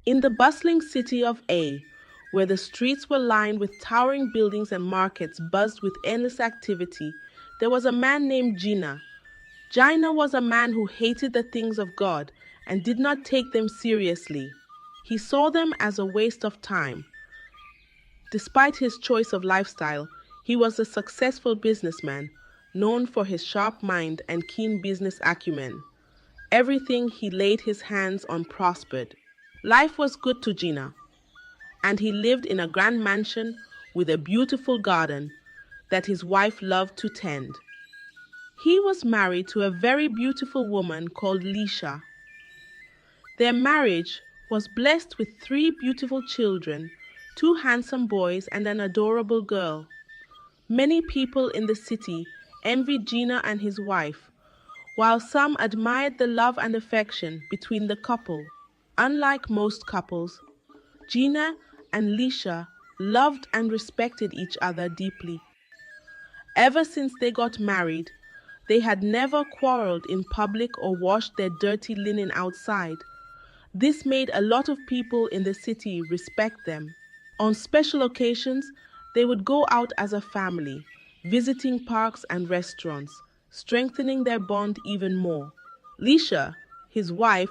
In the bustling city of A, where the streets were lined with towering buildings and markets buzzed with endless activity, there was a man named Jina. Jina was a man who hated the things of God and did not take them seriously. He saw them as a waste of time. Despite his choice of lifestyle, he was a successful businessman, known for his sharp mind and keen business acumen. Everything he laid his hands on prospered. Life was good to Gina, and he lived in a grand mansion with a beautiful garden that his wife loved to tend. He was married to a very beautiful woman called Lisha. Their marriage was blessed with three beautiful children, two handsome boys and an adorable girl. Many people in the city envied Gina and his wife, while some admired the love and affection between the couple. Unlike most couples, Gina and Lisha loved and respected each other deeply. Ever since they got married, they had never quarreled in public or washed their dirty linen outside. This made a lot of people in the city respect them. On special occasions, they would go out as a family, visiting parks and restaurants, strengthening their bond even more. Lisha, his wife,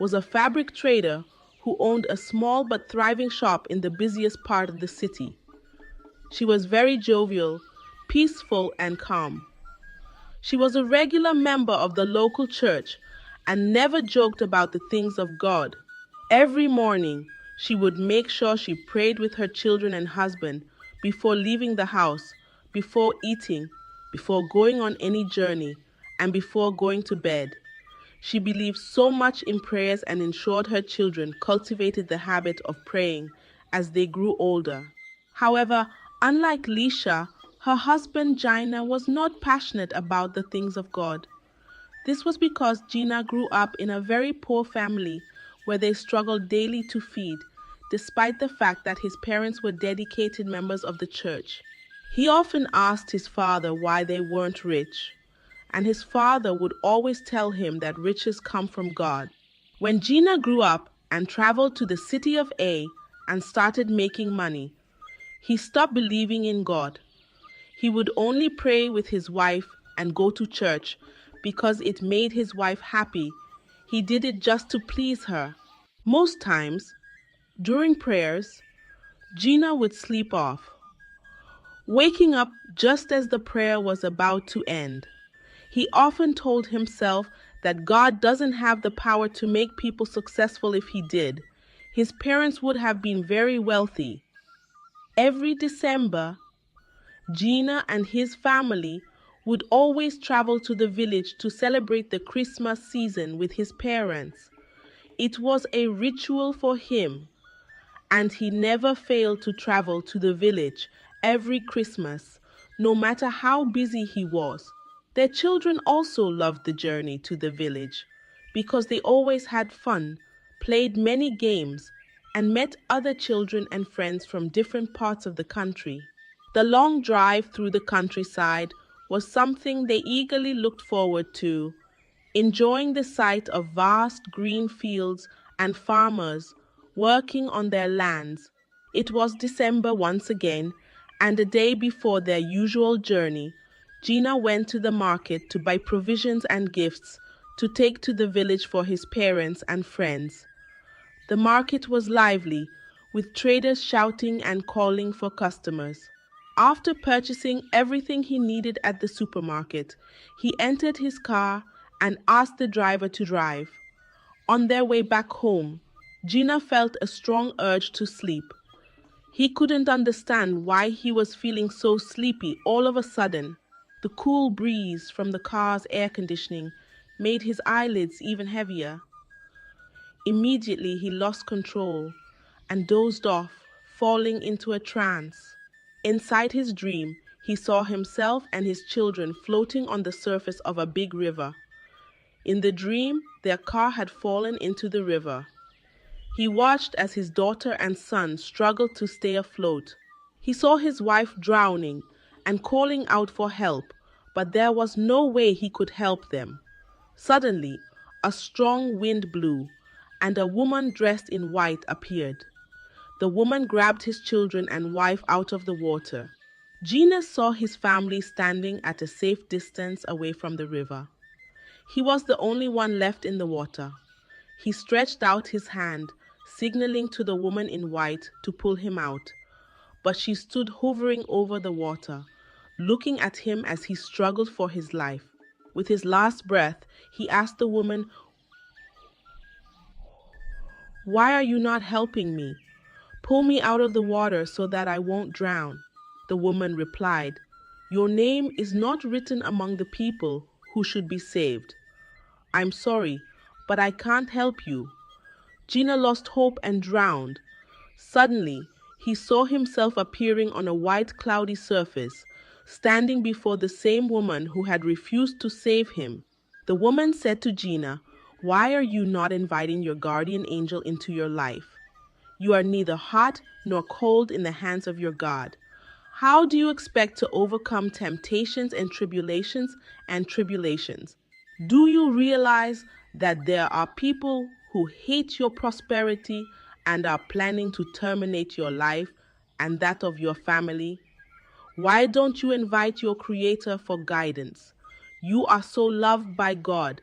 was a fabric trader who owned a small but thriving shop in the busiest part of the city. She was very jovial, peaceful, and calm. She was a regular member of the local church and never joked about the things of God. Every morning, she would make sure she prayed with her children and husband before leaving the house, before eating, before going on any journey, and before going to bed. She believed so much in prayers and ensured her children cultivated the habit of praying as they grew older. However, unlike Lisha, her husband Jina was not passionate about the things of God. This was because Gina grew up in a very poor family where they struggled daily to feed, despite the fact that his parents were dedicated members of the church. He often asked his father why they weren't rich, and his father would always tell him that riches come from God. When Gina grew up and traveled to the city of A and started making money, he stopped believing in God. He would only pray with his wife and go to church because it made his wife happy. He did it just to please her. Most times, during prayers, Gina would sleep off, waking up just as the prayer was about to end. He often told himself that God doesn't have the power to make people successful if he did. His parents would have been very wealthy. Every December, Gina and his family would always travel to the village to celebrate the Christmas season with his parents. It was a ritual for him, and he never failed to travel to the village every Christmas, no matter how busy he was. Their children also loved the journey to the village because they always had fun, played many games, and met other children and friends from different parts of the country. The long drive through the countryside was something they eagerly looked forward to, enjoying the sight of vast green fields and farmers working on their lands. It was December once again, and a day before their usual journey, Gina went to the market to buy provisions and gifts to take to the village for his parents and friends. The market was lively, with traders shouting and calling for customers. After purchasing everything he needed at the supermarket, he entered his car and asked the driver to drive. On their way back home, Gina felt a strong urge to sleep. He couldn't understand why he was feeling so sleepy all of a sudden. The cool breeze from the car's air conditioning made his eyelids even heavier. Immediately he lost control and dozed off, falling into a trance. Inside his dream, he saw himself and his children floating on the surface of a big river. In the dream, their car had fallen into the river. He watched as his daughter and son struggled to stay afloat. He saw his wife drowning and calling out for help, but there was no way he could help them. Suddenly, a strong wind blew, and a woman dressed in white appeared. The woman grabbed his children and wife out of the water. Jina saw his family standing at a safe distance away from the river. He was the only one left in the water. He stretched out his hand, signaling to the woman in white to pull him out, but she stood hovering over the water, looking at him as he struggled for his life. With his last breath, he asked the woman, "Why are you not helping me? Pull me out of the water so that I won't drown." The woman replied, "Your name is not written among the people who should be saved. I'm sorry, but I can't help you." Jina lost hope and drowned. Suddenly, he saw himself appearing on a white cloudy surface, standing before the same woman who had refused to save him. The woman said to Jina, "Why are you not inviting your guardian angel into your life? You are neither hot nor cold in the hands of your God. How do you expect to overcome temptations and tribulations? Do you realize that there are people who hate your prosperity and are planning to terminate your life and that of your family? Why don't you invite your Creator for guidance? You are so loved by God,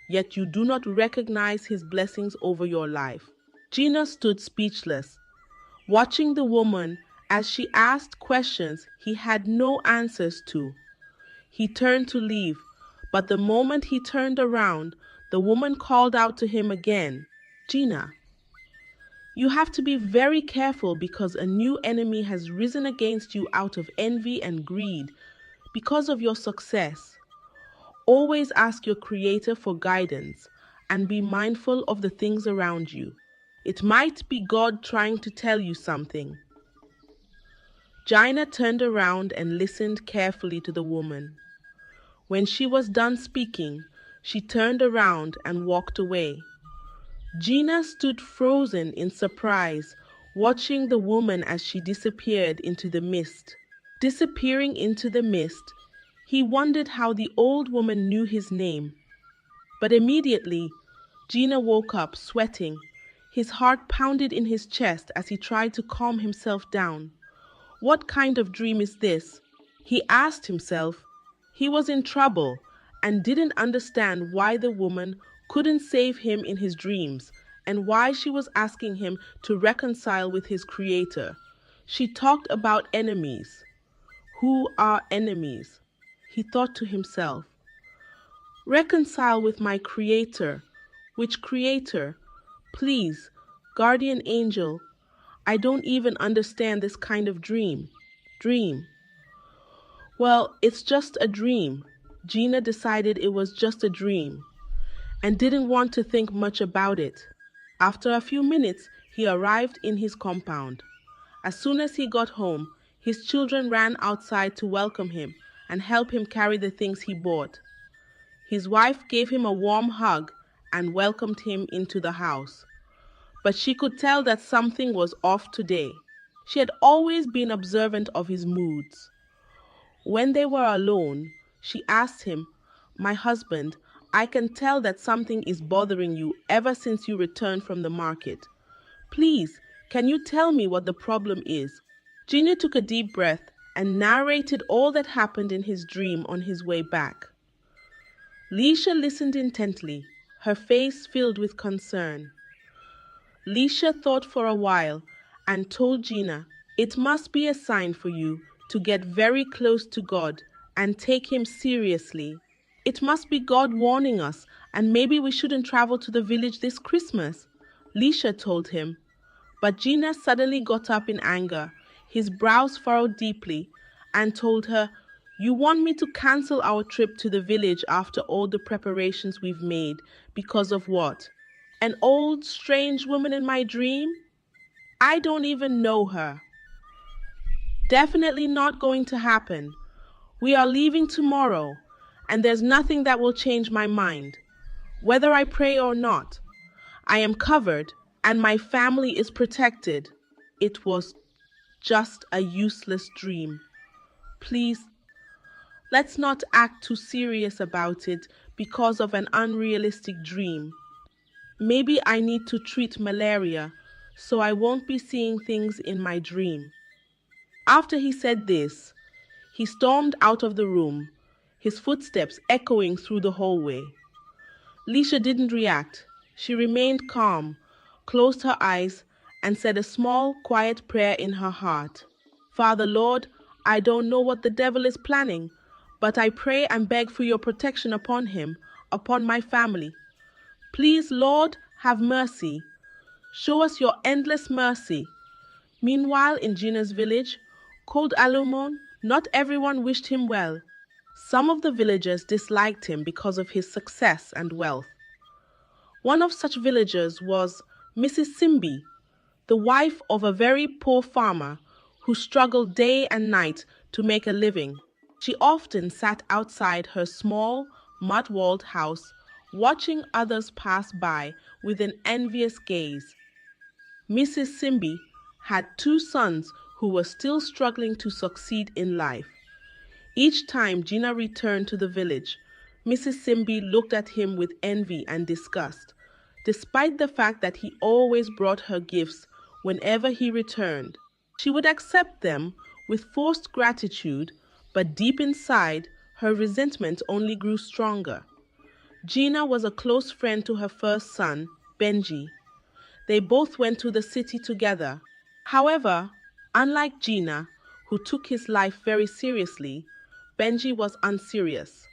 yet you do not recognize His blessings over your life." Gina stood speechless, watching the woman as she asked questions he had no answers to. He turned to leave, but the moment he turned around, the woman called out to him again, "Gina, you have to be very careful because a new enemy has risen against you out of envy and greed because of your success. Always ask your Creator for guidance and be mindful of the things around you. It might be God trying to tell you something." Jina turned around and listened carefully to the woman. When she was done speaking, she turned around and walked away. Gina stood frozen in surprise, watching the woman as she disappeared into the mist. Disappearing into the mist, he wondered how the old woman knew his name. But immediately, Gina woke up sweating. His heart pounded in his chest as he tried to calm himself down. What kind of dream is this? He asked himself. He was in trouble and didn't understand why the woman couldn't save him in his dreams and why she was asking him to reconcile with his Creator. She talked about enemies. Who are enemies? He thought to himself. Reconcile with my Creator. Which Creator? Please, guardian angel, I don't even understand this kind of dream. Well, it's just a dream. Gina decided it was just a dream and didn't want to think much about it. After a few minutes, he arrived in his compound. As soon as he got home, his children ran outside to welcome him and help him carry the things he bought. His wife gave him a warm hug and welcomed him into the house. But she could tell that something was off today. She had always been observant of his moods. When they were alone, she asked him, "My husband, I can tell that something is bothering you ever since you returned from the market. Please, can you tell me what the problem is?" Jina took a deep breath and narrated all that happened in his dream on his way back. Lisha listened intently, her face filled with concern. Lisha thought for a while and told Gina, "It must be a sign for you to get very close to God and take Him seriously. It must be God warning us, and maybe we shouldn't travel to the village this Christmas," Lisha told him. But Gina suddenly got up in anger, his brows furrowed deeply, and told her, "You want me to cancel our trip to the village after all the preparations we've made because of what? An old, strange woman in my dream? I don't even know her. Definitely not going to happen. We are leaving tomorrow, and there's nothing that will change my mind. Whether I pray or not, I am covered and my family is protected. It was just a useless dream. Please, let's not act too serious about it because of an unrealistic dream." Maybe I need to treat malaria so I won't be seeing things in my dream. After he said this, he stormed out of the room, his footsteps echoing through the hallway. Lisha didn't react. She remained calm, closed her eyes, and said a small, quiet prayer in her heart. Father Lord, I don't know what the devil is planning, but I pray and beg for your protection upon him, upon my family. Please, Lord, have mercy. Show us your endless mercy. Meanwhile, in Jina's village, called Alumon, not everyone wished him well. Some of the villagers disliked him because of his success and wealth. One of such villagers was Mrs. Simbi, the wife of a very poor farmer who struggled day and night to make a living. She often sat outside her small, mud-walled house, watching others pass by with an envious gaze. Mrs. Simbi had two sons who were still struggling to succeed in life. Each time Jina returned to the village, Mrs. Simbi looked at him with envy and disgust, despite the fact that he always brought her gifts whenever he returned. She would accept them with forced gratitude, but deep inside, her resentment only grew stronger. Jina was a close friend to her first son, Benji. They both went to the city together. However, unlike Jina, who took his life very seriously, Benji was unserious.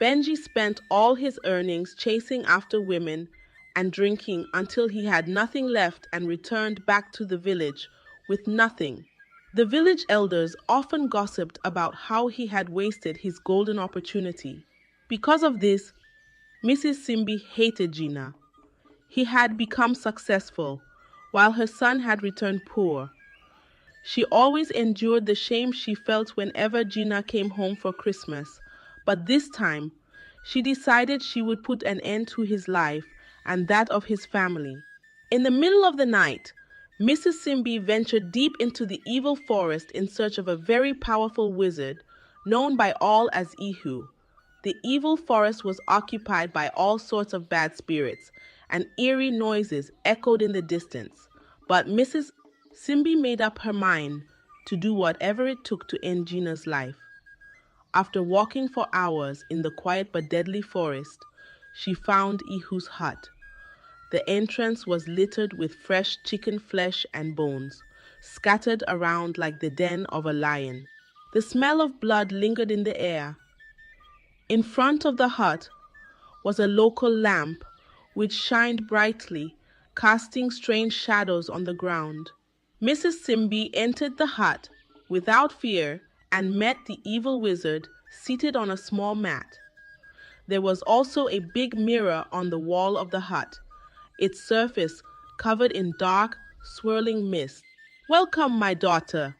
Benji spent all his earnings chasing after women and drinking until he had nothing left and returned back to the village with nothing. The village elders often gossiped about how he had wasted his golden opportunity. Because of this, Mrs. Simbi hated Jina. He had become successful, while her son had returned poor. She always endured the shame she felt whenever Jina came home for Christmas, but this time, she decided she would put an end to his life and that of his family. In the middle of the night, Mrs. Simbi ventured deep into the evil forest in search of a very powerful wizard, known by all as Ihu. The evil forest was occupied by all sorts of bad spirits, and eerie noises echoed in the distance. But Mrs. Simbi made up her mind to do whatever it took to end Gina's life. After walking for hours in the quiet but deadly forest, she found Ihu's hut. The entrance was littered with fresh chicken flesh and bones, scattered around like the den of a lion. The smell of blood lingered in the air. In front of the hut was a local lamp which shined brightly, casting strange shadows on the ground. Mrs. Simbi entered the hut without fear and met the evil wizard seated on a small mat. There was also a big mirror on the wall of the hut, its surface covered in dark, swirling mist. "Welcome, my daughter,"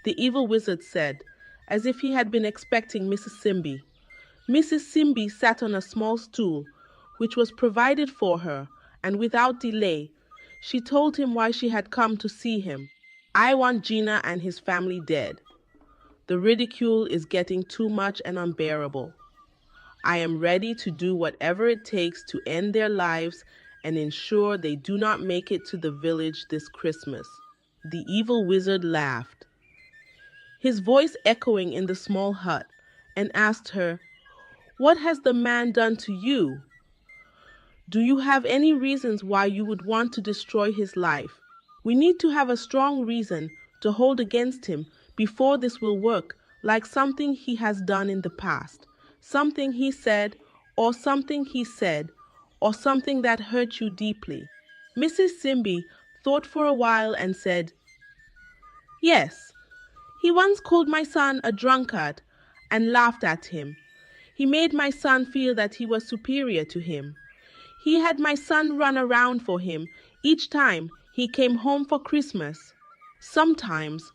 the evil wizard said, as if he had been expecting Mrs. Simbi. Mrs. Simbi sat on a small stool, which was provided for her, and without delay, she told him why she had come to see him. "I want Jina and his family dead. The ridicule is getting too much and unbearable. I am ready to do whatever it takes to end their lives and ensure they do not make it to the village this Christmas." The evil wizard laughed, his voice echoing in the small hut, and asked her, "What has the man done to you? Do you have any reasons why you would want to destroy his life? We need to have a strong reason to hold against him before this will work, like something he has done in the past. Something he said, or something he said, or something that hurt you deeply." Mrs. Simbi thought for a while and said, "Yes, he once called my son a drunkard and laughed at him. He made my son feel that he was superior to him. He had my son run around for him each time he came home for Christmas. Sometimes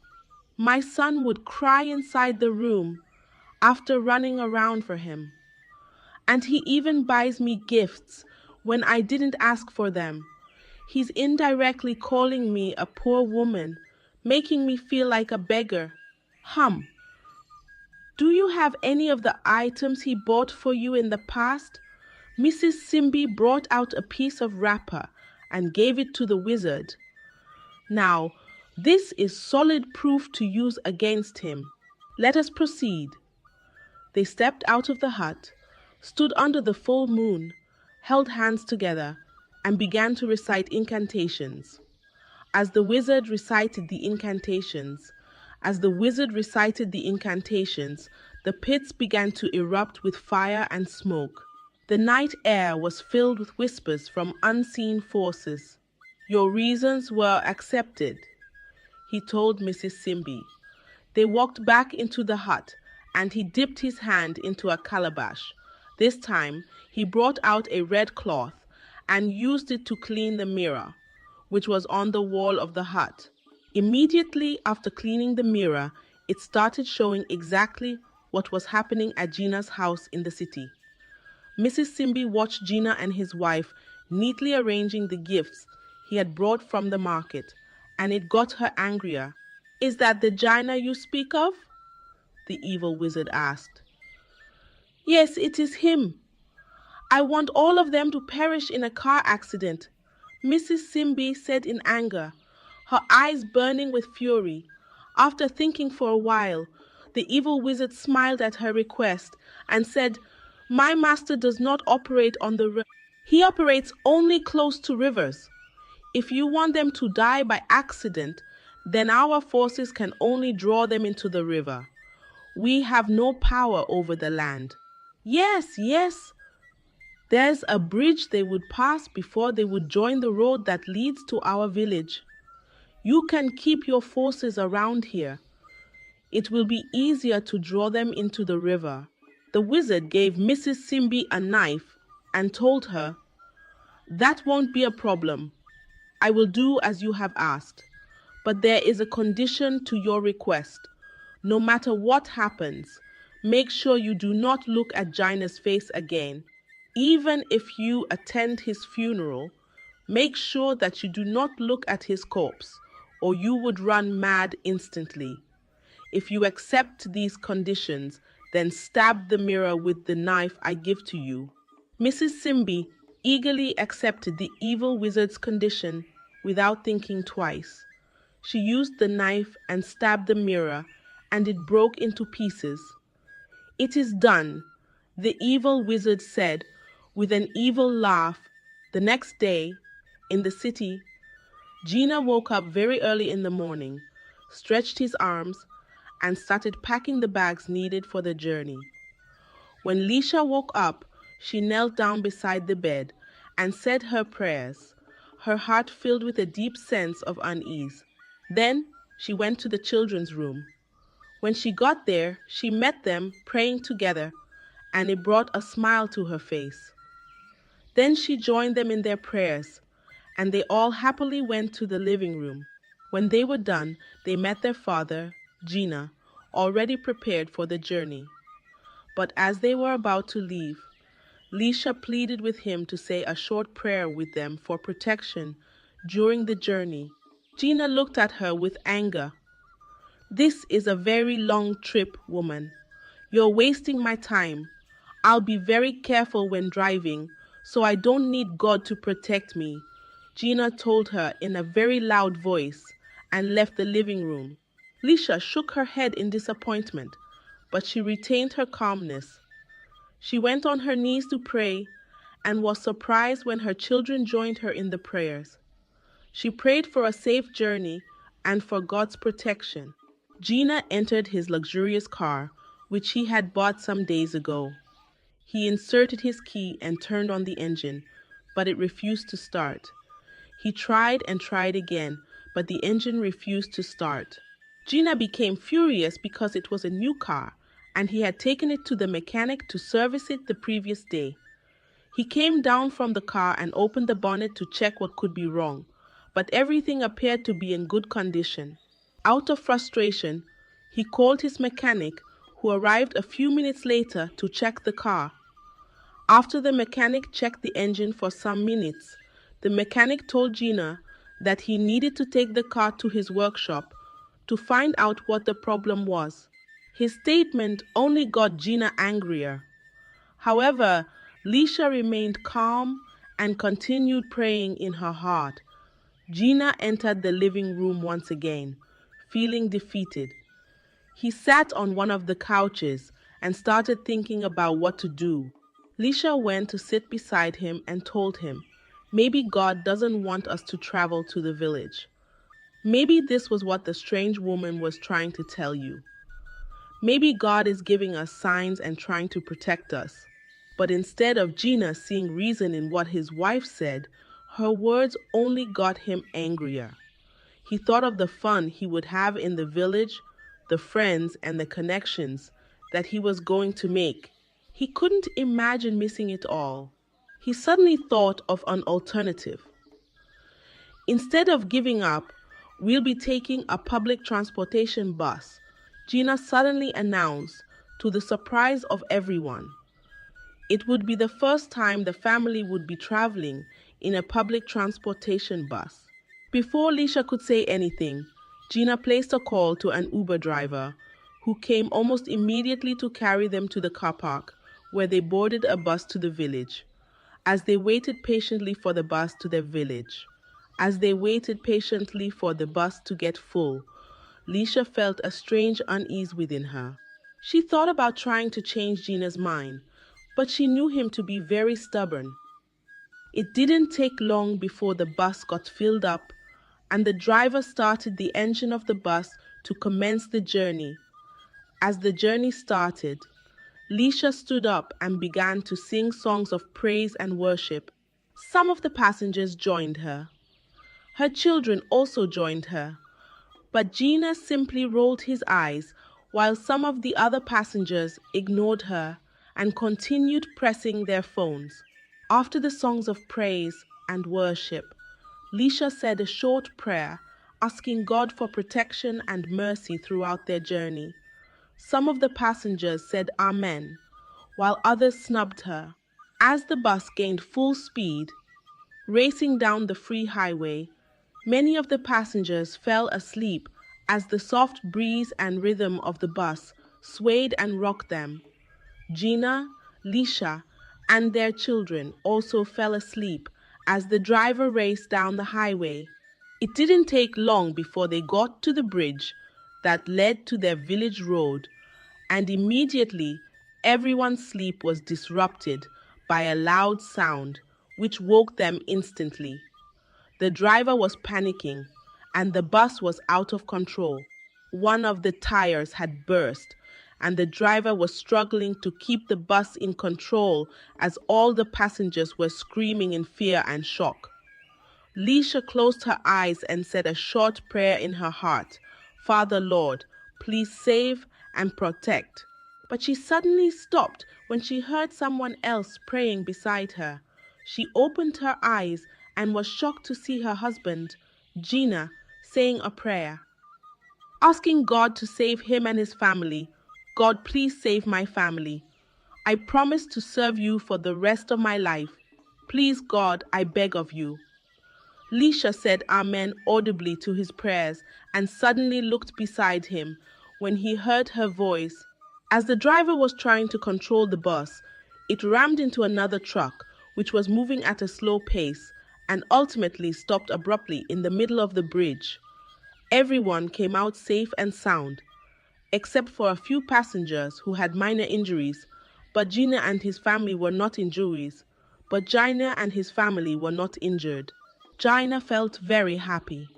my son would cry inside the room after running around for him. And he even buys me gifts when I didn't ask for them. He's indirectly calling me a poor woman, making me feel like a beggar. Do you have any of the items he bought for you in the past? Mrs. Simbi brought out a piece of wrapper and gave it to the wizard. Now, this is solid proof to use against him. Let us proceed. They stepped out of the hut, stood under the full moon, held hands together, and began to recite incantations. As the wizard recited the incantations, the pits began to erupt with fire and smoke. The night air was filled with whispers from unseen forces. Your reasons were accepted, he told Mrs. Simbi. They walked back into the hut, and he dipped his hand into a calabash. This time, he brought out a red cloth and used it to clean the mirror, which was on the wall of the hut. Immediately after cleaning the mirror, it started showing exactly what was happening at Jina's house in the city. Mrs. Simbi watched Jina and his wife neatly arranging the gifts he had brought from the market, and it got her angrier. Is that the Jina you speak of? The evil wizard asked. Yes, it is him. I want all of them to perish in a car accident, Mrs. Simbi said in anger, her eyes burning with fury. After thinking for a while, the evil wizard smiled at her request and said, My master does not operate on the river. He operates only close to rivers. If you want them to die by accident, then our forces can only draw them into the river. We have no power over the land. Yes. There's a bridge they would pass before they would join the road that leads to our village. You can keep your forces around here. It will be easier to draw them into the river. The wizard gave Mrs. Simbi a knife and told her, That won't be a problem. I will do as you have asked. But there is a condition to your request. No matter what happens, make sure you do not look at Jina's face again. Even if you attend his funeral, make sure that you do not look at his corpse, or you would run mad instantly. If you accept these conditions, then stab the mirror with the knife I give to you. Mrs. Simbi eagerly accepted the evil wizard's condition without thinking twice. She used the knife and stabbed the mirror, and it broke into pieces. It is done, the evil wizard said with an evil laugh. The next day, in the city, Jina woke up very early in the morning, stretched his arms, and started packing the bags needed for the journey. When Lisha woke up, she knelt down beside the bed and said her prayers, her heart filled with a deep sense of unease. Then she went to the children's room. When she got there, she met them praying together, and it brought a smile to her face. Then she joined them in their prayers, and they all happily went to the living room. When they were done, they met their father, Jina, already prepared for the journey. But as they were about to leave, Lisha pleaded with him to say a short prayer with them for protection during the journey. Jina looked at her with anger. This is a very long trip, woman. You're wasting my time. I'll be very careful when driving, so I don't need God to protect me, Jina told her in a very loud voice and left the living room. Lisha shook her head in disappointment, but she retained her calmness. She went on her knees to pray and was surprised when her children joined her in the prayers. She prayed for a safe journey and for God's protection. Jina entered his luxurious car, which he had bought some days ago. He inserted his key and turned on the engine, but it refused to start. He tried and tried again, but the engine refused to start. Jina became furious because it was a new car, and he had taken it to the mechanic to service it the previous day. He came down from the car and opened the bonnet to check what could be wrong, but everything appeared to be in good condition. Out of frustration, he called his mechanic, who arrived a few minutes later to check the car. After the mechanic checked the engine for some minutes, the mechanic told Jina that he needed to take the car to his workshop to find out what the problem was. His statement only got Jina angrier. However, Lisha remained calm and continued praying in her heart. Jina entered the living room once again, feeling defeated. He sat on one of the couches and started thinking about what to do. Lisha went to sit beside him and told him, maybe God doesn't want us to travel to the village. Maybe this was what the strange woman was trying to tell you. Maybe God is giving us signs and trying to protect us. But instead of Gina seeing reason in what his wife said, her words only got him angrier. He thought of the fun he would have in the village, the friends and the connections that he was going to make. He couldn't imagine missing it all. He suddenly thought of an alternative. Instead of giving up, we'll be taking a public transportation bus, Gina suddenly announced, to the surprise of everyone. It would be the first time the family would be traveling in a public transportation bus. Before Lisha could say anything, Gina placed a call to an Uber driver who came almost immediately to carry them to the car park, where they boarded a bus to the village. As they waited patiently for the bus to their village, as they waited patiently for the bus to get full, Lisha felt a strange unease within her. She thought about trying to change Gina's mind, but she knew him to be very stubborn. It didn't take long before the bus got filled up and the driver started the engine of the bus to commence the journey. As the journey started, Lisha stood up and began to sing songs of praise and worship. Some of the passengers joined her. Her children also joined her. But Gina simply rolled his eyes while some of the other passengers ignored her and continued pressing their phones. After the songs of praise and worship, Lisha said a short prayer asking God for protection and mercy throughout their journey. Some of the passengers said Amen, while others snubbed her. As the bus gained full speed, racing down the free highway, many of the passengers fell asleep as the soft breeze and rhythm of the bus swayed and rocked them. Gina, Lisha, and their children also fell asleep as the driver raced down the highway. It didn't take long before they got to the bridge that led to their village road, and immediately everyone's sleep was disrupted by a loud sound which woke them instantly. The driver was panicking, and the bus was out of control. One of the tires had burst, and the driver was struggling to keep the bus in control as all the passengers were screaming in fear and shock. Lisha closed her eyes and said a short prayer in her heart, Father Lord, please save and protect. But she suddenly stopped when she heard someone else praying beside her. She opened her eyes and was shocked to see her husband, Gina, saying a prayer, asking God to save him and his family. God, please save my family. I promise to serve you for the rest of my life. Please, God, I beg of you. Lisha said Amen audibly to his prayers and suddenly looked beside him when he heard her voice. As the driver was trying to control the bus, it rammed into another truck, which was moving at a slow pace, and ultimately stopped abruptly in the middle of the bridge. Everyone came out safe and sound, except for a few passengers who had minor injuries, but Gina and his family were not injured. Jina felt very happy.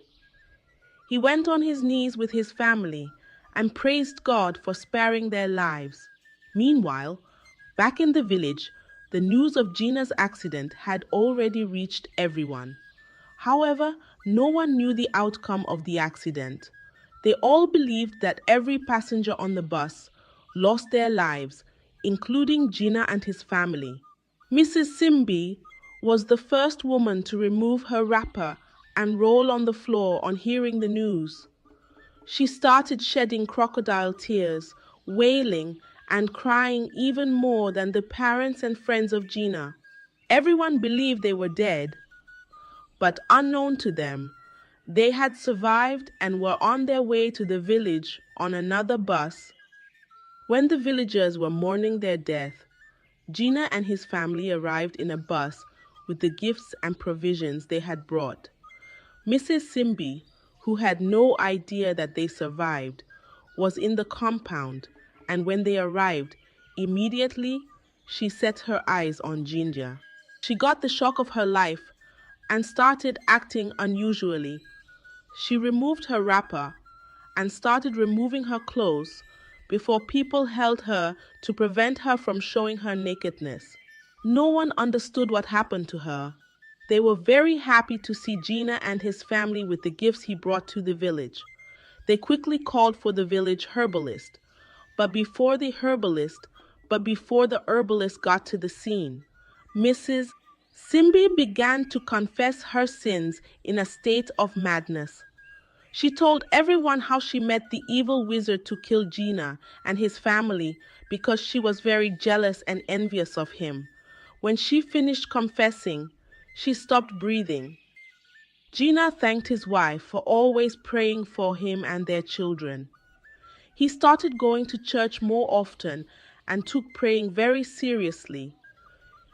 He went on his knees with his family and praised God for sparing their lives. Meanwhile, back in the village, the news of Gina's accident had already reached everyone. However, no one knew the outcome of the accident. They all believed that every passenger on the bus lost their lives, including Gina and his family. Mrs. Simbi was the first woman to remove her wrapper and roll on the floor on hearing the news. She started shedding crocodile tears, wailing and crying even more than the parents and friends of Gina. Everyone believed they were dead, but unknown to them, they had survived and were on their way to the village on another bus. When the villagers were mourning their death, Jina and his family arrived in a bus with the gifts and provisions they had brought. Mrs. Simbi, who had no idea that they survived, was in the compound, and when they arrived, immediately she set her eyes on Ginger. She got the shock of her life and started acting unusually. She removed her wrapper and started removing her clothes before people held her to prevent her from showing her nakedness. No one understood what happened to her. They were very happy to see Gina and his family with the gifts he brought to the village. They quickly called for the village herbalist. But before the herbalist got to the scene, Mrs. Simbi began to confess her sins in a state of madness. She told everyone how she met the evil wizard to kill Gina and his family because she was very jealous and envious of him. When she finished confessing, she stopped breathing. Gina thanked his wife for always praying for him and their children. He started going to church more often and took praying very seriously.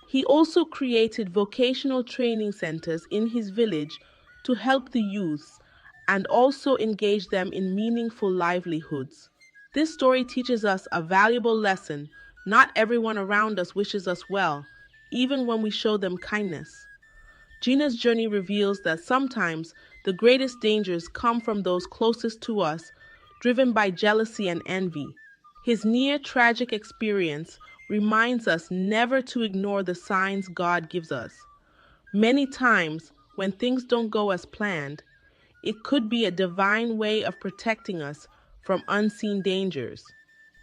He also created vocational training centers in his village to help the youths and also engage them in meaningful livelihoods. This story teaches us a valuable lesson. Not everyone around us wishes us well, even when we show them kindness. Gina's journey reveals that sometimes the greatest dangers come from those closest to us, driven by jealousy and envy. His near tragic experience reminds us never to ignore the signs God gives us. Many times, when things don't go as planned, it could be a divine way of protecting us from unseen dangers.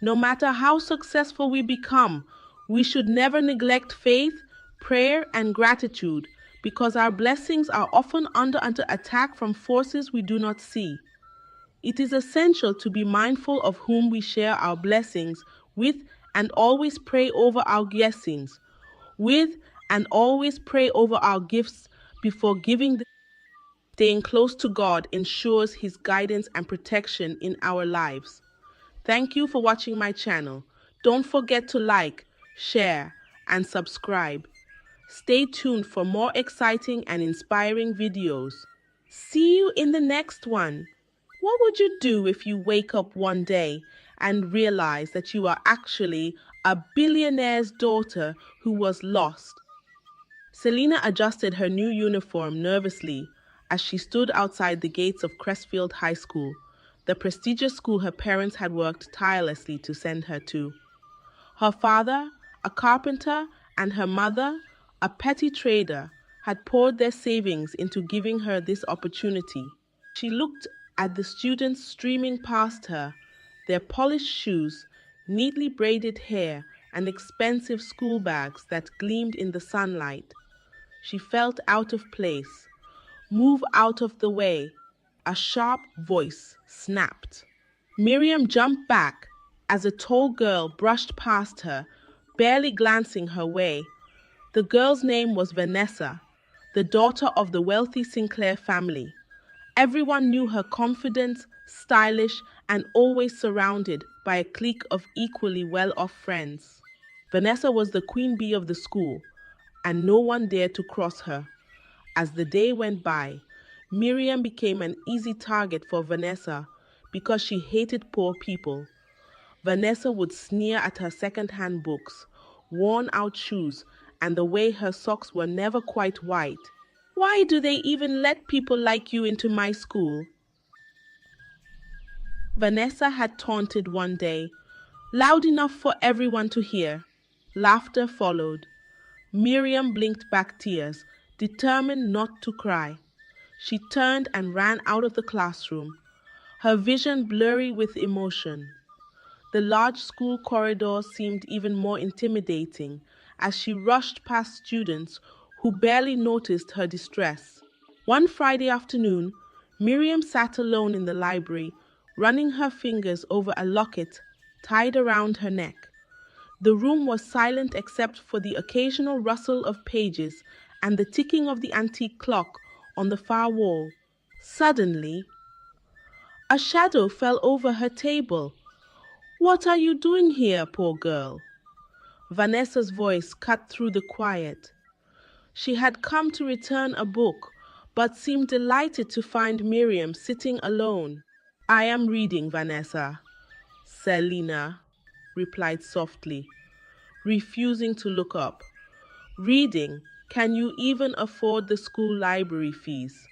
No matter how successful we become, we should never neglect faith, prayer, and gratitude because our blessings are often under attack from forces we do not see. It is essential to be mindful of whom we share our blessings with and always pray over our blessings with and always pray over our gifts before giving them. Staying close to God ensures His guidance and protection in our lives. Thank you for watching my channel. Don't forget to like, share, and subscribe. Stay tuned for more exciting and inspiring videos. See you in the next one. What would you do if you wake up one day and realize that you are actually a billionaire's daughter who was lost? Selena adjusted her new uniform nervously as she stood outside the gates of Crestfield High School, the prestigious school her parents had worked tirelessly to send her to. Her father, a carpenter, and her mother, a petty trader, had poured their savings into giving her this opportunity. She looked at the students streaming past her, their polished shoes, neatly braided hair, and expensive school bags that gleamed in the sunlight. She felt out of place. Move out of the way, a sharp voice snapped. Miriam jumped back as a tall girl brushed past her, barely glancing her way. The girl's name was Vanessa, the daughter of the wealthy Sinclair family. Everyone knew her confident, stylish, and always surrounded by a clique of equally well-off friends. Vanessa was the queen bee of the school, and no one dared to cross her. As the day went by, Miriam became an easy target for Vanessa because she hated poor people. Vanessa would sneer at her second-hand books, worn-out shoes, and the way her socks were never quite white. Why do they even let people like you into my school? Vanessa had taunted one day, loud enough for everyone to hear. Laughter followed. Miriam blinked back tears, determined not to cry. She turned and ran out of the classroom, her vision blurry with emotion. The large school corridor seemed even more intimidating as she rushed past students who barely noticed her distress. One Friday afternoon, Miriam sat alone in the library, running her fingers over a locket tied around her neck. The room was silent except for the occasional rustle of pages and the ticking of the antique clock on the far wall. Suddenly, a shadow fell over her table. "What are you doing here, poor girl?" Vanessa's voice cut through the quiet. She had come to return a book, but seemed delighted to find Miriam sitting alone. I am reading, Vanessa, Selina replied softly, refusing to look up. Reading? Can you even afford the school library fees?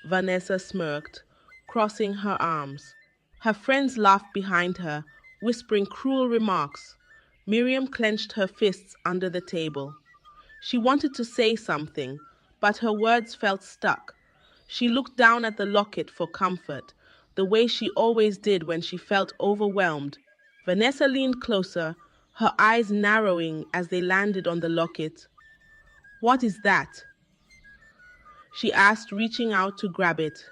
Vanessa smirked, crossing her arms. Her friends laughed behind her, whispering cruel remarks. Miriam clenched her fists under the table. She wanted to say something, but her words felt stuck. She looked down at the locket for comfort, the way she always did when she felt overwhelmed. Vanessa leaned closer, her eyes narrowing as they landed on the locket. What is that? She asked, reaching out to grab it.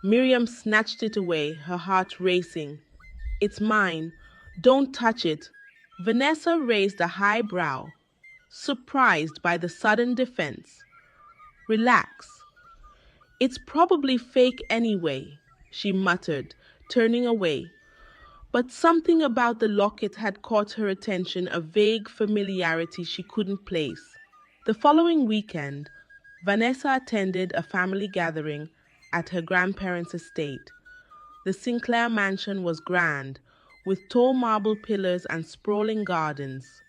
Miriam snatched it away, her heart racing. It's mine. Don't touch it. Vanessa raised a high brow, surprised by the sudden defense. Relax. It's probably fake anyway, she muttered, turning away. But something about the locket had caught her attention, a vague familiarity she couldn't place. The following weekend, Vanessa attended a family gathering at her grandparents' estate. The Sinclair mansion was grand, with tall marble pillars and sprawling gardens.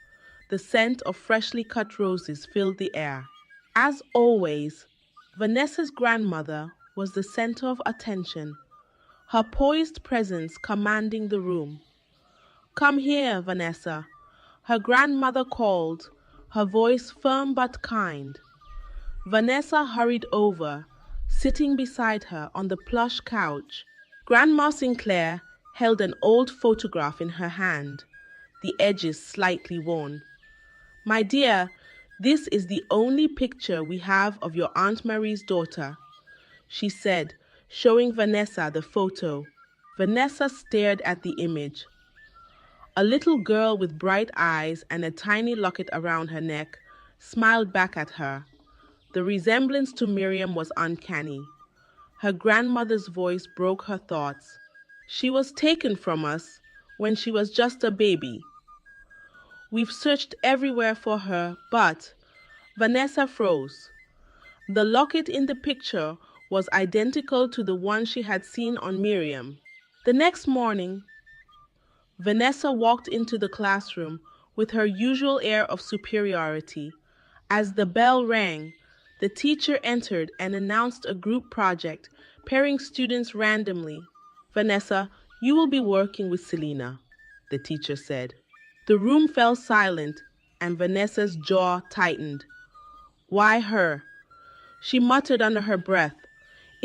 The scent of freshly cut roses filled the air. As always, Vanessa's grandmother was the center of attention, her poised presence commanding the room. Come here, Vanessa, her grandmother called, her voice firm but kind. Vanessa hurried over, sitting beside her on the plush couch. Grandma Sinclair held an old photograph in her hand, the edges slightly worn. My dear, this is the only picture we have of your Aunt Marie's daughter, she said, showing Vanessa the photo. Vanessa stared at the image. A little girl with bright eyes and a tiny locket around her neck smiled back at her. The resemblance to Miriam was uncanny. Her grandmother's voice broke her thoughts. She was taken from us when she was just a baby. We've searched everywhere for her, but Vanessa froze. The locket in the picture was identical to the one she had seen on Miriam. The next morning, Vanessa walked into the classroom with her usual air of superiority. As the bell rang, the teacher entered and announced a group project, pairing students randomly. Vanessa, you will be working with Selina, the teacher said. The room fell silent, and Vanessa's jaw tightened. Why her? She muttered under her breath.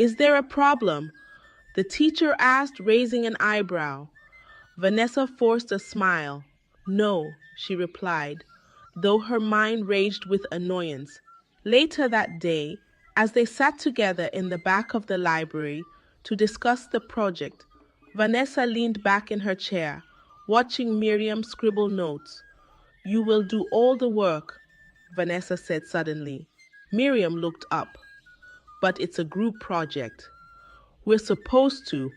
Is there a problem? The teacher asked, raising an eyebrow. Vanessa forced a smile. No, she replied, though her mind raged with annoyance. Later that day, as they sat together in the back of the library to discuss the project, Vanessa leaned back in her chair, watching Miriam scribble notes. You will do all the work, Vanessa said suddenly. Miriam looked up. But it's a group project. We're supposed to.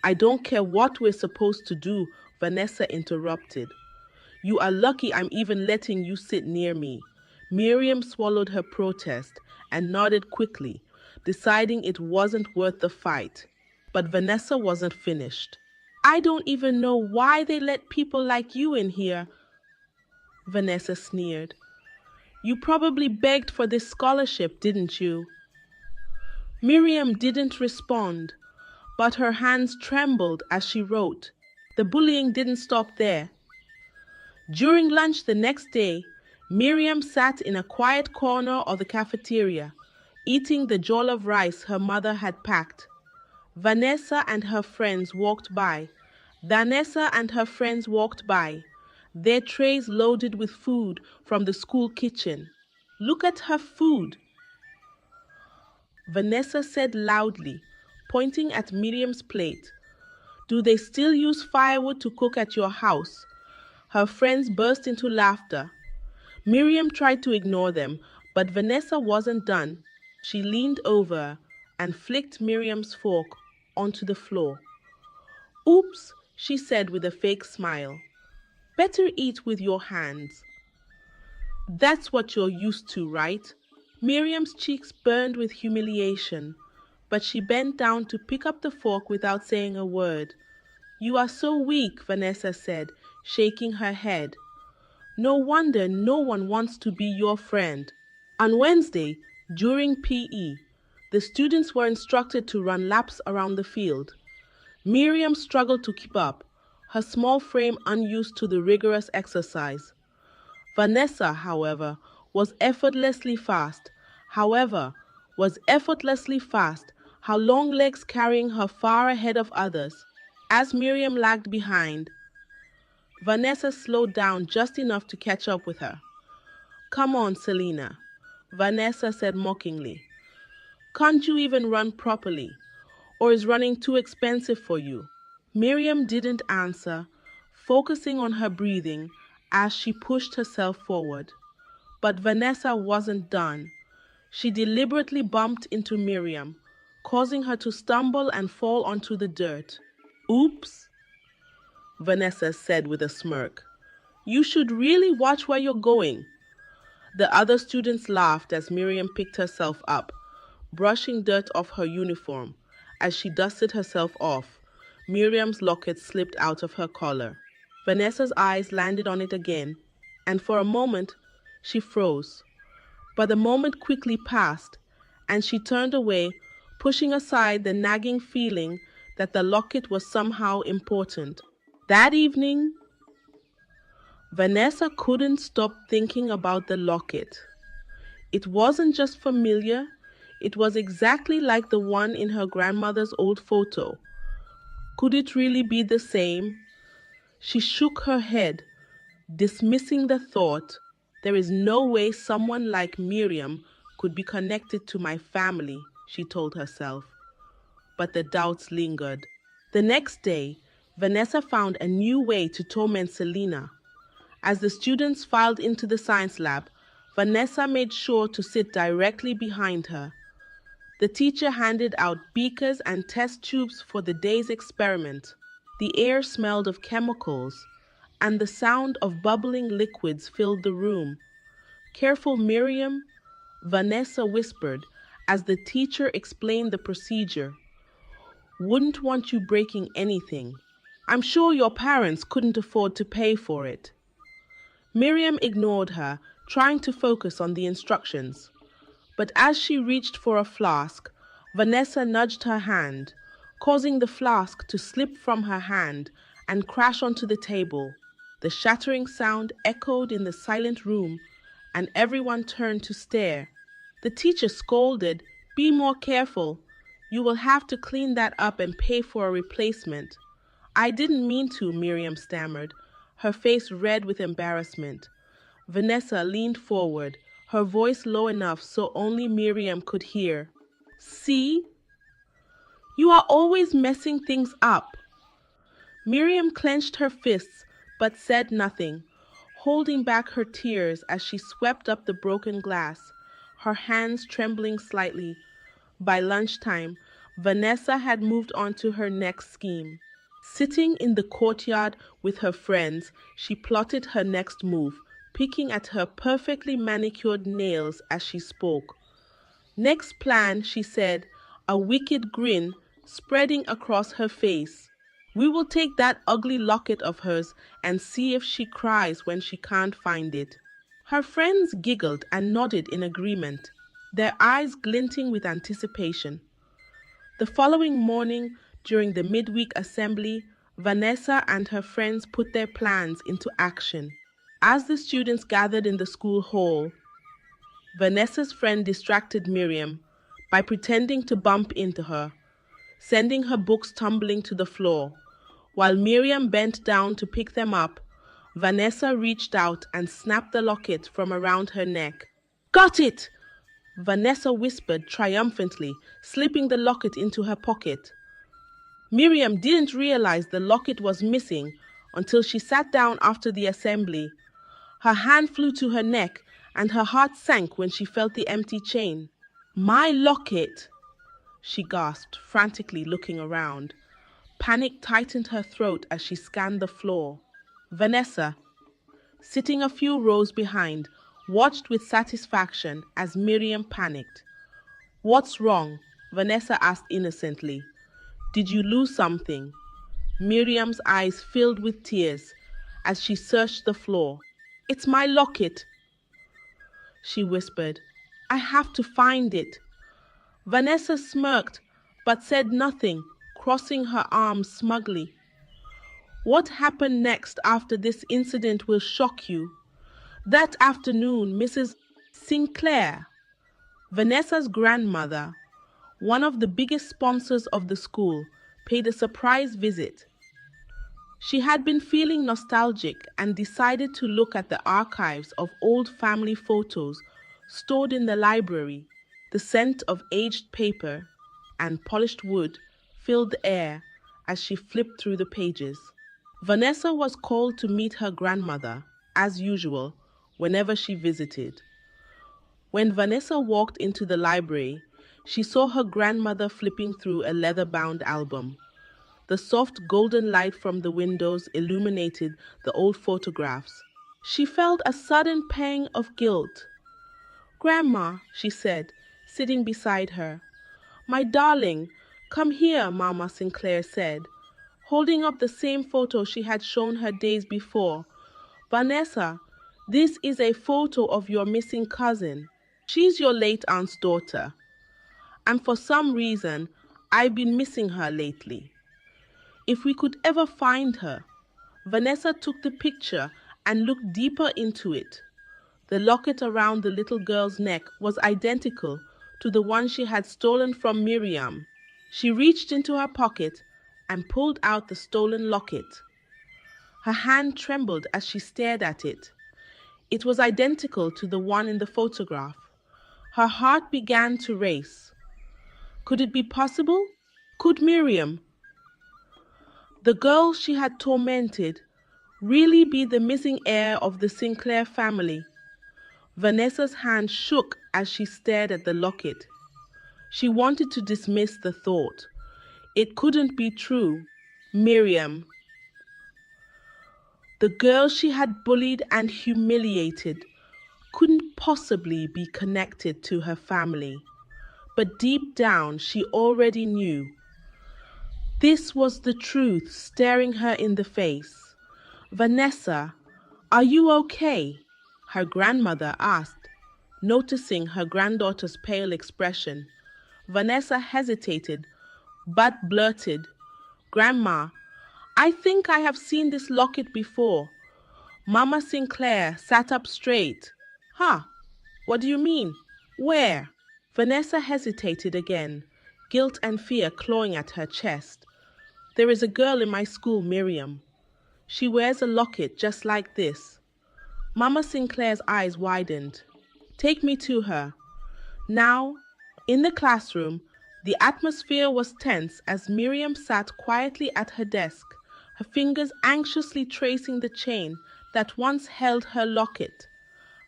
I don't care what we're supposed to do, Vanessa interrupted. You are lucky I'm even letting you sit near me. Miriam swallowed her protest and nodded quickly, deciding it wasn't worth the fight. But Vanessa wasn't finished. I don't even know why they let people like you in here, Vanessa sneered. You probably begged for this scholarship, didn't you? Miriam didn't respond, but her hands trembled as she wrote. The bullying didn't stop there. During lunch the next day, Miriam sat in a quiet corner of the cafeteria, eating the jollof rice her mother had packed. Vanessa and her friends walked by. Their trays loaded with food from the school kitchen. Look at her food, Vanessa said loudly, pointing at Miriam's plate. Do they still use firewood to cook at your house? Her friends burst into laughter. Miriam tried to ignore them, but Vanessa wasn't done. She leaned over and flicked Miriam's fork onto the floor. Oops, she said with a fake smile. Better eat with your hands. That's what you're used to, right? Miriam's cheeks burned with humiliation, but she bent down to pick up the fork without saying a word. You are so weak, Vanessa said, shaking her head. No wonder no one wants to be your friend. On Wednesday, during PE, the students were instructed to run laps around the field. Miriam struggled to keep up, her small frame unused to the rigorous exercise. Vanessa, however, was effortlessly fast. However, was effortlessly fast, her long legs carrying her far ahead of others. As Miriam lagged behind, Vanessa slowed down just enough to catch up with her. Come on, Selena, Vanessa said mockingly. Can't you even run properly? Or is running too expensive for you? Miriam didn't answer, focusing on her breathing as she pushed herself forward. But Vanessa wasn't done. She deliberately bumped into Miriam, causing her to stumble and fall onto the dirt. Oops, Vanessa said with a smirk. You should really watch where you're going. The other students laughed as Miriam picked herself up, brushing dirt off her uniform. As she dusted herself off, Miriam's locket slipped out of her collar. Vanessa's eyes landed on it again, and for a moment she froze. But the moment quickly passed, and she turned away, pushing aside the nagging feeling that the locket was somehow important. That evening, Vanessa couldn't stop thinking about the locket. It wasn't just familiar, it was exactly like the one in her grandmother's old photo. Could it really be the same? She shook her head, dismissing the thought. There is no way someone like Miriam could be connected to my family, she told herself. But the doubts lingered. The next day, Vanessa found a new way to torment Selena. As the students filed into the science lab, Vanessa made sure to sit directly behind her. The teacher handed out beakers and test tubes for the day's experiment. The air smelled of chemicals, and the sound of bubbling liquids filled the room. Careful, Miriam, Vanessa whispered as the teacher explained the procedure. Wouldn't want you breaking anything. I'm sure your parents couldn't afford to pay for it. Miriam ignored her, trying to focus on the instructions. But as she reached for a flask, Vanessa nudged her hand, causing the flask to slip from her hand and crash onto the table. The shattering sound echoed in the silent room, and everyone turned to stare. The teacher scolded, "Be more careful. You will have to clean that up and pay for a replacement." "I didn't mean to," Miriam stammered, her face red with embarrassment. Vanessa leaned forward, her voice low enough so only Miriam could hear. "See? You are always messing things up." Miriam clenched her fists but said nothing, holding back her tears as she swept up the broken glass, her hands trembling slightly. By lunchtime, Vanessa had moved on to her next scheme. Sitting in the courtyard with her friends, she plotted her next move, picking at her perfectly manicured nails as she spoke. "Next plan," she said, a wicked grin spreading across her face. "We will take that ugly locket of hers and see if she cries when she can't find it." Her friends giggled and nodded in agreement, their eyes glinting with anticipation. The following morning, during the midweek assembly, Vanessa and her friends put their plans into action. As the students gathered in the school hall, Vanessa's friend distracted Miriam by pretending to bump into her, sending her books tumbling to the floor. While Miriam bent down to pick them up, Vanessa reached out and snapped the locket from around her neck. "Got it!" Vanessa whispered triumphantly, slipping the locket into her pocket. Miriam didn't realize the locket was missing until she sat down after the assembly. Her hand flew to her neck, and her heart sank when she felt the empty chain. "My locket!" she gasped, frantically looking around. Panic tightened her throat as she scanned the floor. Vanessa, sitting a few rows behind, watched with satisfaction as Miriam panicked. "What's wrong?" Vanessa asked innocently. "Did you lose something?" Miriam's eyes filled with tears as she searched the floor. "It's my locket," she whispered. "I have to find it." Vanessa smirked but said nothing, crossing her arms smugly. "What happened next after this incident will shock you. That afternoon, Mrs. Sinclair, Vanessa's grandmother, one of the biggest sponsors of the school, paid a surprise visit. She had been feeling nostalgic and decided to look at the archives of old family photos stored in the library. The scent of aged paper and polished wood filled the air as she flipped through the pages. Vanessa was called to meet her grandmother, as usual, whenever she visited. When Vanessa walked into the library, she saw her grandmother flipping through a leather-bound album. The soft golden light from the windows illuminated the old photographs. She felt a sudden pang of guilt. "Grandma," she said, sitting beside her. "My darling, come here," Mama Sinclair said, holding up the same photo she had shown her days before. "Vanessa, this is a photo of your missing cousin. She's your late aunt's daughter. And for some reason, I've been missing her lately. If we could ever find her." Vanessa took the picture and looked deeper into it. The locket around the little girl's neck was identical to the one she had stolen from Miriam. She reached into her pocket and pulled out the stolen locket. Her hand trembled as she stared at it. It was identical to the one in the photograph. Her heart began to race. Could it be possible? Could Miriam, the girl she had tormented, really be the missing heir of the Sinclair family? Vanessa's hand shook as she stared at the locket. She wanted to dismiss the thought. It couldn't be true. Miriam, the girl she had bullied and humiliated, couldn't possibly be connected to her family. But deep down, she already knew. This was the truth staring her in the face. "Vanessa, are you okay?" her grandmother asked, noticing her granddaughter's pale expression. Vanessa hesitated, but blurted, "Grandma, I think I have seen this locket before." Mama Sinclair sat up straight. "Huh? What do you mean? Where?" Vanessa hesitated again, guilt and fear clawing at her chest. "There is a girl in my school, Miriam. She wears a locket just like this." Mama Sinclair's eyes widened. "Take me to her." Now, in the classroom, the atmosphere was tense as Miriam sat quietly at her desk, her fingers anxiously tracing the chain that once held her locket.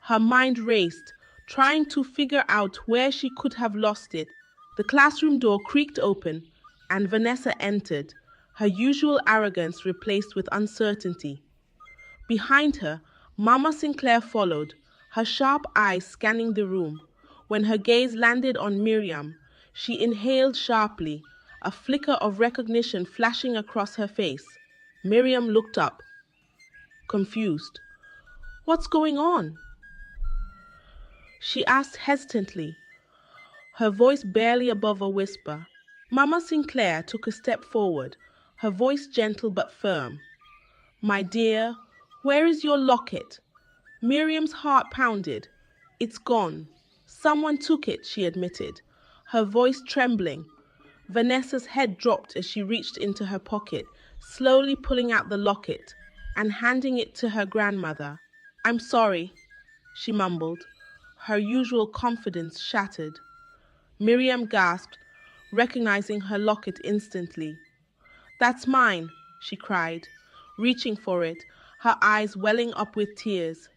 Her mind raced, trying to figure out where she could have lost it. The classroom door creaked open, and Vanessa entered, her usual arrogance replaced with uncertainty. Behind her, Mama Sinclair followed, her sharp eyes scanning the room. When her gaze landed on Miriam, she inhaled sharply, a flicker of recognition flashing across her face. Miriam looked up, confused. "What's going on?" she asked hesitantly, her voice barely above a whisper. Mama Sinclair took a step forward, her voice gentle but firm. "My dear, where is your locket?" Miriam's heart pounded. "It's gone. Someone took it," she admitted, her voice trembling. Vanessa's head dropped as she reached into her pocket, slowly pulling out the locket and handing it to her grandmother. "I'm sorry," she mumbled, her usual confidence shattered. Miriam gasped, recognizing her locket instantly. "That's mine," she cried, reaching for it, her eyes welling up with tears.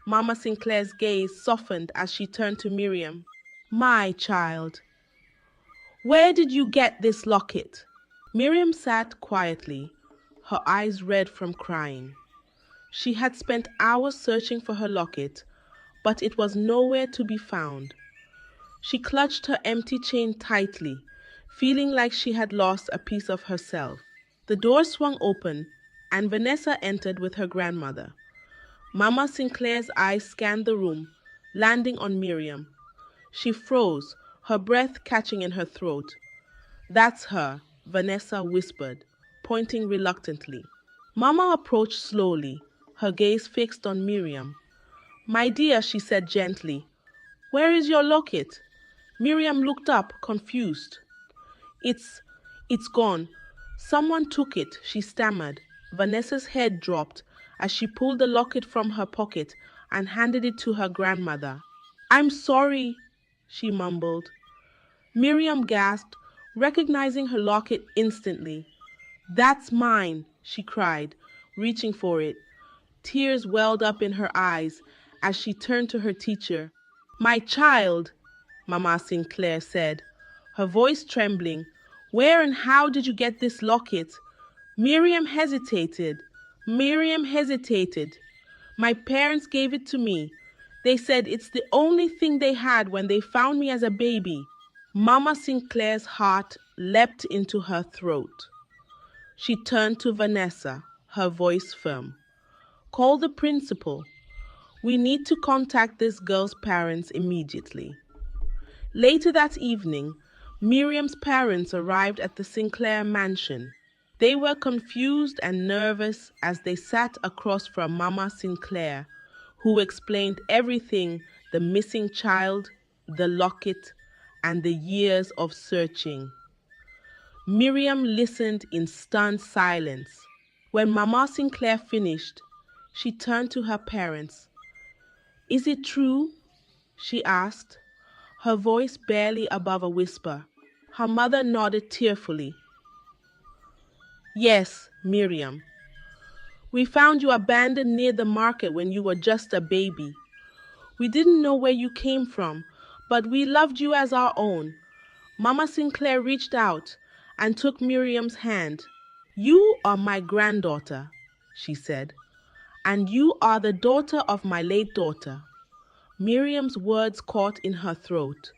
Mama Sinclair's gaze softened as she turned to Miriam. "My child, where did you get this locket?" Miriam sat quietly, her eyes red from crying. She had spent hours searching for her locket, but it was nowhere to be found. She clutched her empty chain tightly, feeling like she had lost a piece of herself. The door swung open, and Vanessa entered with her grandmother. Mama Sinclair's eyes scanned the room, landing on Miriam. She froze, her breath catching in her throat. "That's her," Vanessa whispered, pointing reluctantly. Mama approached slowly, her gaze fixed on Miriam. "My dear," she said gently, "where is your locket?" Miriam looked up, confused. It's, it's gone. Someone took it," she stammered. Vanessa's head dropped as she pulled the locket from her pocket and handed it to her grandmother. "I'm sorry," she mumbled. Miriam gasped, recognizing her locket instantly. "That's mine," she cried, reaching for it. Tears welled up in her eyes as she turned to her teacher. "My child," Mama Sinclair said, her voice trembling, "where and how did you get this locket?" Miriam hesitated. "My parents gave it to me. They said it's the only thing they had when they found me as a baby." Mama Sinclair's heart leapt into her throat. She turned to Vanessa, her voice firm. "Call the principal. We need to contact this girl's parents immediately." Later that evening, Miriam's parents arrived at the Sinclair mansion. They were confused and nervous as they sat across from Mama Sinclair, who explained everything: the missing child, the locket, and the years of searching. Miriam listened in stunned silence. When Mama Sinclair finished, she turned to her parents. "Is it true?" she asked, her voice barely above a whisper. Her mother nodded tearfully. "Yes, Miriam. We found you abandoned near the market when you were just a baby. We didn't know where you came from, but we loved you as our own." Mama Sinclair reached out and took Miriam's hand. "You are my granddaughter," she said, "and you are the daughter of my late daughter." Miriam's words caught in her throat.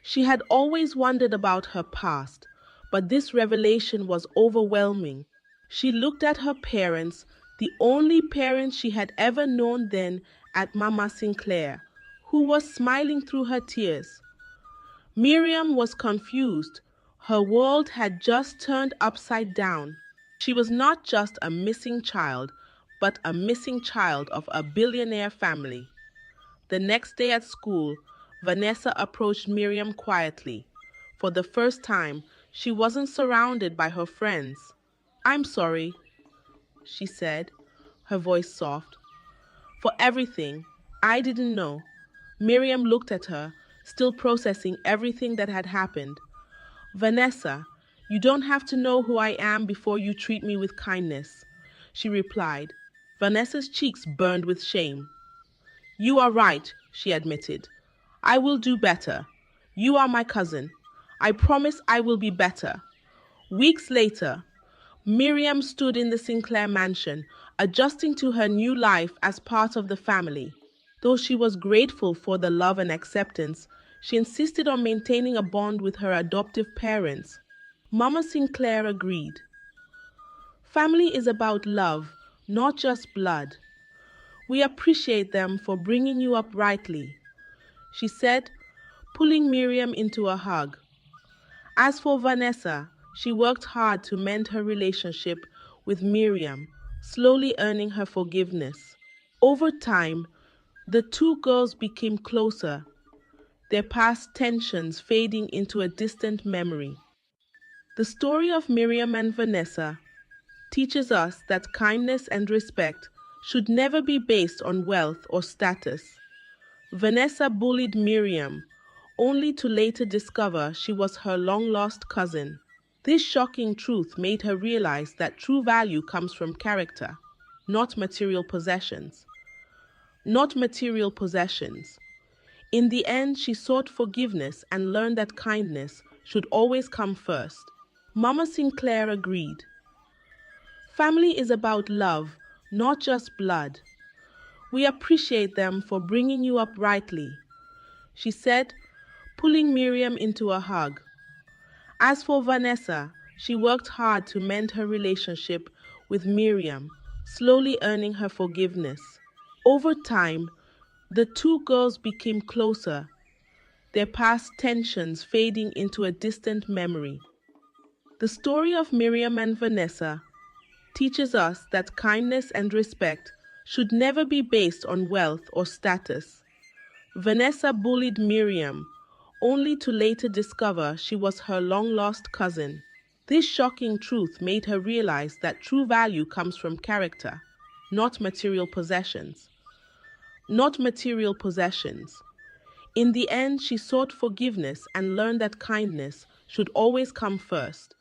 She had always wondered about her past, but this revelation was overwhelming. She looked at her parents, the only parents she had ever known then, at Mama Sinclair, who was smiling through her tears. Miriam was confused. Her world had just turned upside down. She was not just a missing child, but a missing child of a billionaire family. The next day at school, Vanessa approached Miriam quietly. For the first time, she wasn't surrounded by her friends. "I'm sorry," she said, her voice soft, "for everything. I didn't know." Miriam looked at her, still processing everything that had happened. "Vanessa, you don't have to know who I am before you treat me with kindness," she replied. Vanessa's cheeks burned with shame. "You are right," she admitted. "I will do better. You are my cousin. I promise I will be better." Weeks later, Miriam stood in the Sinclair mansion, adjusting to her new life as part of the family. Though she was grateful for the love and acceptance, she insisted on maintaining a bond with her adoptive parents. Mama Sinclair agreed. "Family is about love, not just blood. We appreciate them for bringing you up rightly," she said, pulling Miriam into a hug. As for Vanessa, she worked hard to mend her relationship with Miriam, slowly earning her forgiveness. Over time, the two girls became closer, their past tensions fading into a distant memory. The story of Miriam and Vanessa teaches us that kindness and respect should never be based on wealth or status. Vanessa bullied Miriam, only to later discover she was her long-lost cousin. This shocking truth made her realize that true value comes from character, not material possessions. Not material possessions. In the end, she sought forgiveness and learned that kindness should always come first. Mama Sinclair agreed. Family is about love, not just blood. We appreciate them for bringing you up rightly, she said, pulling Miriam into a hug. As for Vanessa, she worked hard to mend her relationship with Miriam, slowly earning her forgiveness. Over time, the two girls became closer, their past tensions fading into a distant memory. The story of Miriam and Vanessa teaches us that kindness and respect should never be based on wealth or status. Vanessa bullied Miriam, only to later discover she was her long-lost cousin. This shocking truth made her realize that true value comes from character, not material possessions. Not material possessions. In the end, she sought forgiveness and learned that kindness should always come first.